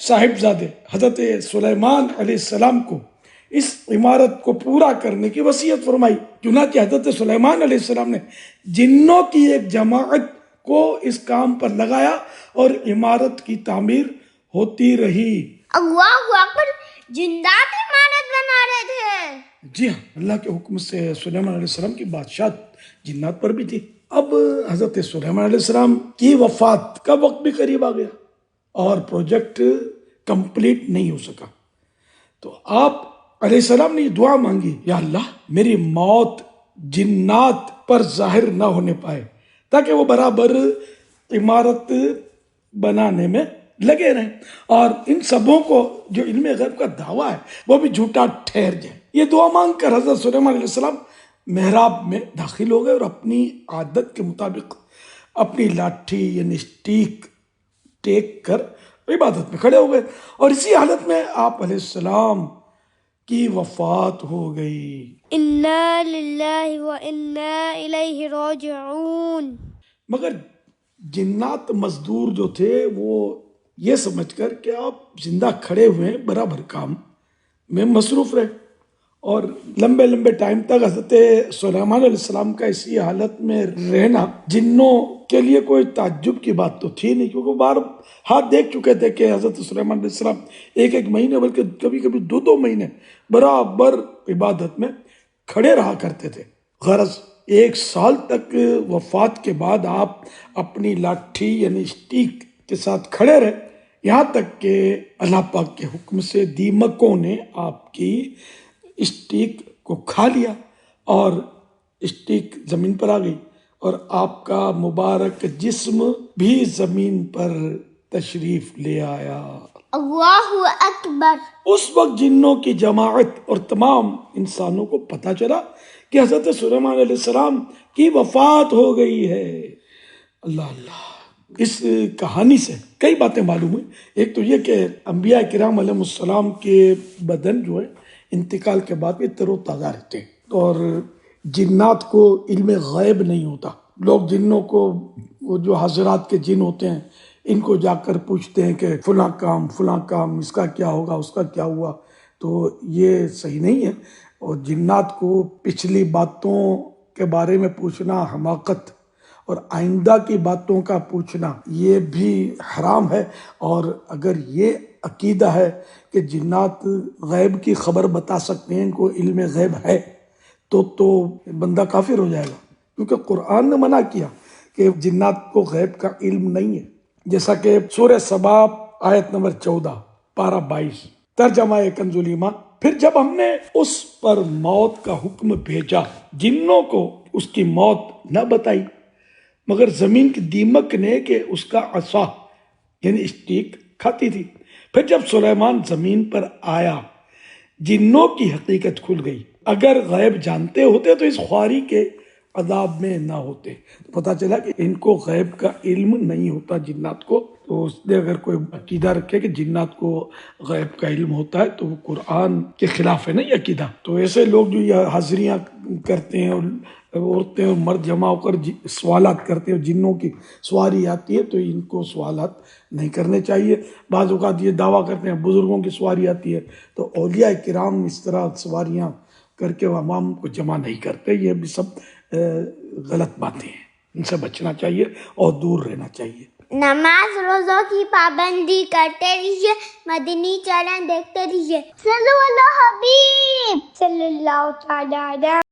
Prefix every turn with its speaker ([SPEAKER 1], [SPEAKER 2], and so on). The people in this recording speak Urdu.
[SPEAKER 1] صاحبزادے حضرت سلیمان علیہ السلام کو اس عمارت کو پورا کرنے کی وصیت فرمائی. چنانچہ حضرت سلیمان علیہ السلام نے جنوں کی ایک جماعت کو اس کام پر لگایا اور عمارت کی تعمیر ہوتی رہی.
[SPEAKER 2] اللہ اکبر، جنات عمارت بنا رہے تھے.
[SPEAKER 1] جی ہاں، اللہ کے حکم سے سلیمان علیہ السلام کی بادشاہت جنات پر بھی تھی. اب حضرت سلیمان علیہ السلام کی وفات کا وقت بھی قریب آ گیا اور پروجیکٹ کمپلیٹ نہیں ہو سکا. تو آپ علیہ السلام نے یہ دعا مانگی، یا اللہ میری موت جنات پر ظاہر نہ ہونے پائے تاکہ وہ برابر عمارت بنانے میں لگے رہیں اور ان سبوں کو جو علم غیب کا دعویٰ ہے وہ بھی جھوٹا ٹھہر جائے. یہ دعا مانگ کر حضرت سلیمان علیہ السلام محراب میں داخل ہو گئے اور اپنی عادت کے مطابق اپنی لاٹھی یعنی اسٹیک ٹیک کر عبادت میں کھڑے ہو گئے. اور اسی حالت میں آپ علیہ السلام کی وفات ہو گئی.
[SPEAKER 2] انا للہ و انا الیہ راجعون.
[SPEAKER 1] مگر جنات مزدور جو تھے وہ یہ سمجھ کر کہ آپ زندہ کھڑے ہوئے ہیں برابر کام میں مصروف رہے اور لمبے لمبے ٹائم تک حضرت سلیمان علیہ السلام کا اسی حالت میں رہنا جنوں کے لیے کوئی تعجب کی بات تو تھی نہیں، کیونکہ بار ہاتھ دیکھ چکے تھے کہ حضرت سلیمان علیہ السلام ایک مہینے بلکہ کبھی کبھی دو مہینے برابر عبادت میں کھڑے رہا کرتے تھے. غرض 1 سال تک وفات کے بعد آپ اپنی لاٹھی یعنی اسٹیک کے ساتھ کھڑے رہے، یہاں تک کہ اللہ پاک کے حکم سے دیمکوں نے آپ کی اسٹیک کو کھا لیا اور اسٹیک زمین پر آ گئی اور آپ کا مبارک جسم بھی زمین پر تشریف لے آیا.
[SPEAKER 2] اللہ اکبر.
[SPEAKER 1] اس وقت جنوں کی جماعت اور تمام انسانوں کو پتہ چلا کہ حضرت سلیمان علیہ السلام کی وفات ہو گئی ہے. اللہ اللہ. اس کہانی سے کئی باتیں معلوم ہوئی. ایک تو یہ کہ انبیاء کرام علیہ السلام کے بدن جو ہے انتقال کے بعد بھی تر و تازہ رہتے ہیں اور جنات کو علم غیب نہیں ہوتا. لوگ جنوں کو، وہ جو حضرات کے جن ہوتے ہیں، ان کو جا کر پوچھتے ہیں کہ فلاں کام اس کا کیا ہوگا، اس کا کیا ہوا. تو یہ صحیح نہیں ہے. اور جنات کو پچھلی باتوں کے بارے میں پوچھنا حماقت اور آئندہ کی باتوں کا پوچھنا یہ بھی حرام ہے. اور اگر یہ عقیدہ ہے کہ جنات غیب کی خبر بتا سکتے ہیں، ان کو علم غیب ہے، تو بندہ کافر ہو جائے گا، کیونکہ قرآن نے منع کیا کہ جنات کو غیب کا علم نہیں ہے. جیسا کہ سورہ سبا آیت نمبر 14 پارہ 22 ترجمہ کنز الایمان. پھر جب ہم نے اس پر موت کا حکم بھیجا، جنوں کو اس کی موت نہ بتائی مگر زمین کی دیمک نے کہ اس کا عصا یعنی اسٹیک کھاتی تھی. پھر جب سلیمان زمین پر آیا جنوں کی حقیقت کھل گئی. اگر غیب جانتے ہوتے تو اس خواری کے عذاب میں نہ ہوتے. پتہ چلا کہ ان کو غیب کا علم نہیں ہوتا جنات کو. تو اس نے اگر کوئی عقیدہ رکھے کہ جنات کو غیب کا علم ہوتا ہے تو وہ قرآن کے خلاف ہے نا یہ عقیدہ. تو ایسے لوگ جو یہ حاضریاں کرتے ہیں اور عورتیں اور مرد جمع ہو کر سوالات کرتے ہیں، جنوں کی سواری آتی ہے تو ان کو سوالات نہیں کرنے چاہیے. بعض اوقات یہ دعویٰ کرتے ہیں بزرگوں کی سواری آتی ہے، تو اولیاء کرام اس طرح سواریاں کر کے عوام کو جمع نہیں کرتے. یہ بھی سب غلط باتیں ہیں، ان سے بچنا چاہیے اور دور رہنا چاہیے.
[SPEAKER 2] نماز روزوں کی پابندی کرتے رہیے، مدنی چینل دیکھتے رہیے. صلی اللہ حبیب صلی اللہ تعالی